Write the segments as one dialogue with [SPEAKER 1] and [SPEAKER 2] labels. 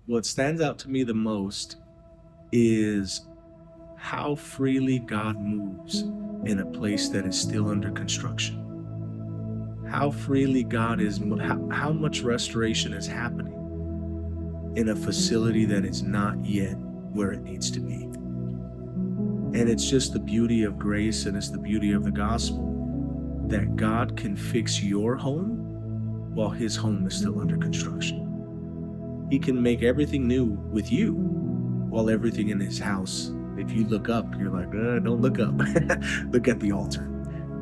[SPEAKER 1] What stands out to me the most is how freely God moves in a place that is still under construction. How freely God is, how much restoration is happening in a facility that is not yet where it needs to be. And it's just the beauty of grace, and it's the beauty of the gospel that God can fix your home while his home is still under construction. He can make everything new with you while everything in his house, if you look up, you're like, don't look up. Look at the altar.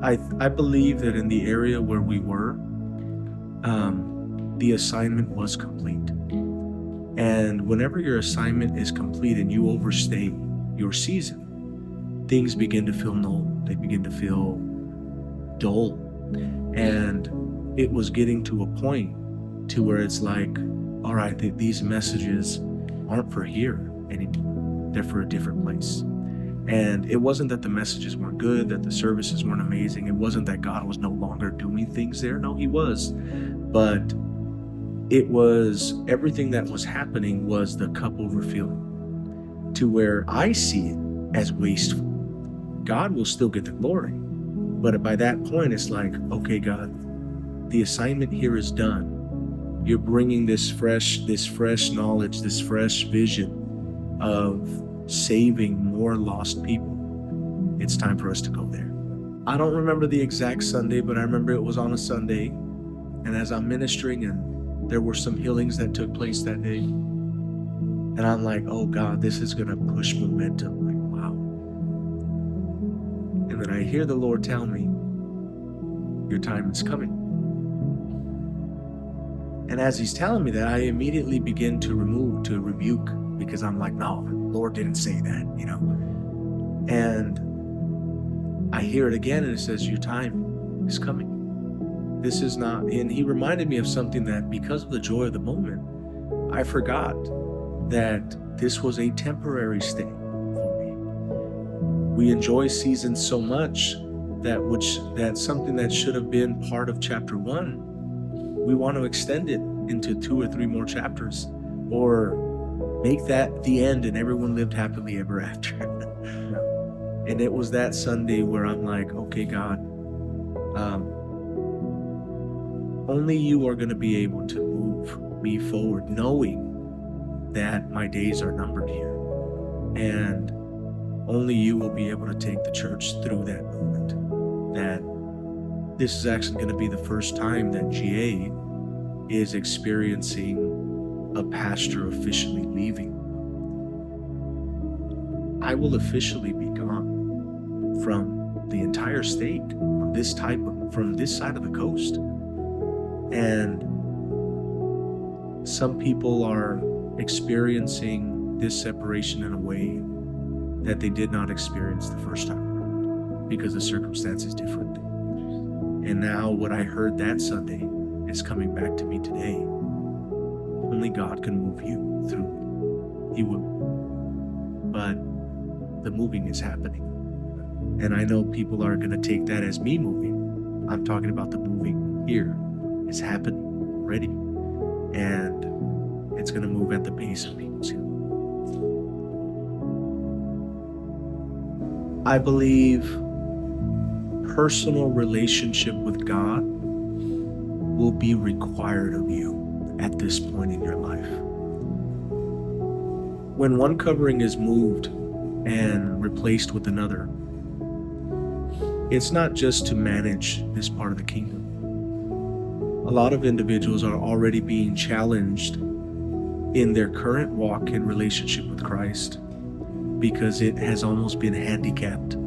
[SPEAKER 1] I believe that in the area where we were, the assignment was complete. And whenever your assignment is complete and you overstay your season, things begin to feel null. They begin to feel dull. And it was getting to a point to where it's like, all right, these messages aren't for here anymore. They're for a different place. And it wasn't that the messages weren't good, that the services weren't amazing. It wasn't that God was no longer doing things there. No, he was. But it was, everything that was happening was the cup overfilling to where I see it as wasteful. God will still get the glory. But by that point, it's like, okay, God, the assignment here is done. You're bringing this fresh knowledge, this fresh vision of saving more lost people. It's time for us to go there. I don't remember the exact Sunday, but I remember it was on a Sunday. And as I'm ministering, and there were some healings that took place that day. And I'm like, oh God, this is going to push momentum. Like, wow. And then I hear the Lord tell me, your time is coming. And as he's telling me that, I immediately begin to rebuke, because I'm like, no, Lord didn't say that, And I hear it again, and it says, your time is coming. This is not, and he reminded me of something that, because of the joy of the moment, I forgot that this was a temporary stay for me. We enjoy seasons so much that something that should have been part of chapter 1, we want to extend it into 2 or 3 more chapters, or make that the end and everyone lived happily ever after. And it was that Sunday where I'm like, okay, God, only you are going to be able to move me forward, knowing that my days are numbered here. And only you will be able to take the church through that moment. That this is actually going to be the first time that GA is experiencing a pastor officially leaving. I will officially be gone from the entire state, from this side of the coast. And some people are experiencing this separation in a way that they did not experience the first time around, because the circumstance is different. And now what I heard that Sunday is coming back to me today. Only God can move you through. He will. But the moving is happening. And I know people are going to take that as me moving. I'm talking about the moving here. It's happening already. And it's going to move at the pace of people's healing. I believe personal relationship with God will be required of you at this point in your life. When one covering is moved and replaced with another, it's not just to manage this part of the kingdom. A lot of individuals are already being challenged in their current walk in relationship with Christ because it has almost been handicapped.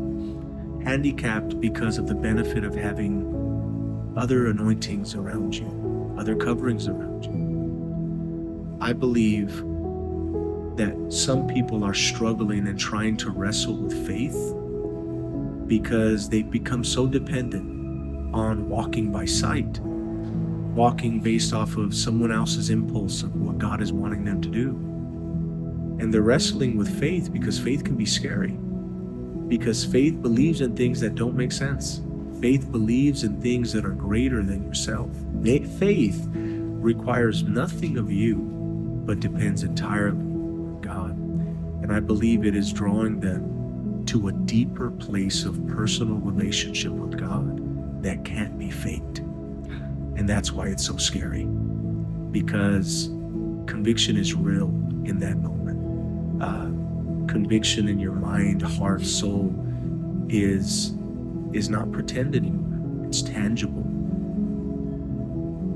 [SPEAKER 1] Handicapped because of the benefit of having other anointings around you, other coverings around you. I believe that some people are struggling and trying to wrestle with faith because they've become so dependent on walking by sight, walking based off of someone else's impulse of what God is wanting them to do. And they're wrestling with faith because faith can be scary, because faith believes in things that don't make sense. Faith believes in things that are greater than yourself. Faith requires nothing of you but depends entirely on God. And I believe it is drawing them to a deeper place of personal relationship with God that can't be faked. And that's why it's so scary, because conviction is real in that moment. Conviction in your mind, heart, soul is not pretend anymore. It's tangible.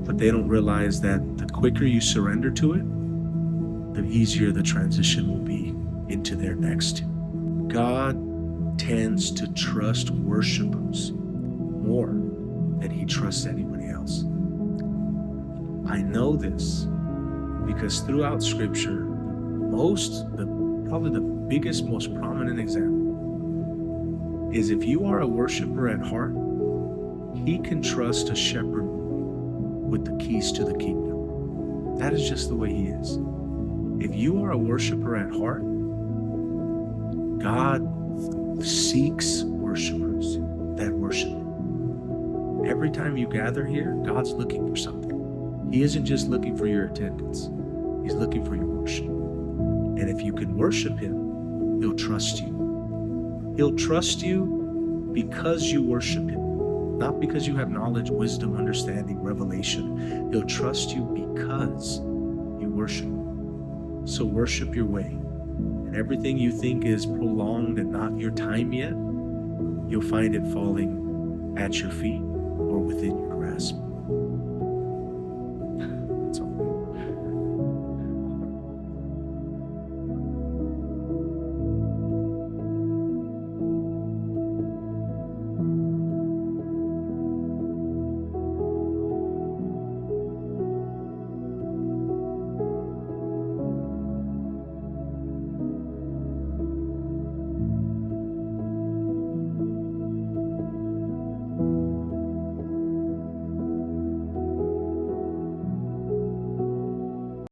[SPEAKER 1] But they don't realize that the quicker you surrender to it, the easier the transition will be into their next. God tends to trust worshipers more than he trusts anybody else. I know this because throughout Scripture, probably the biggest, most prominent example is if you are a worshiper at heart, he can trust a shepherd with the keys to the kingdom. That is just the way he is. If you are a worshiper at heart, God seeks worshipers that worship him. Every time you gather here, God's looking for something. He isn't just looking for your attendance. He's looking for your worship. And if you can worship him, he'll trust you. He'll trust you because you worship him, not because you have knowledge, wisdom, understanding, revelation. He'll trust you because you worship him. So worship your way. And everything you think is prolonged and not your time yet, you'll find it falling at your feet or within your grasp.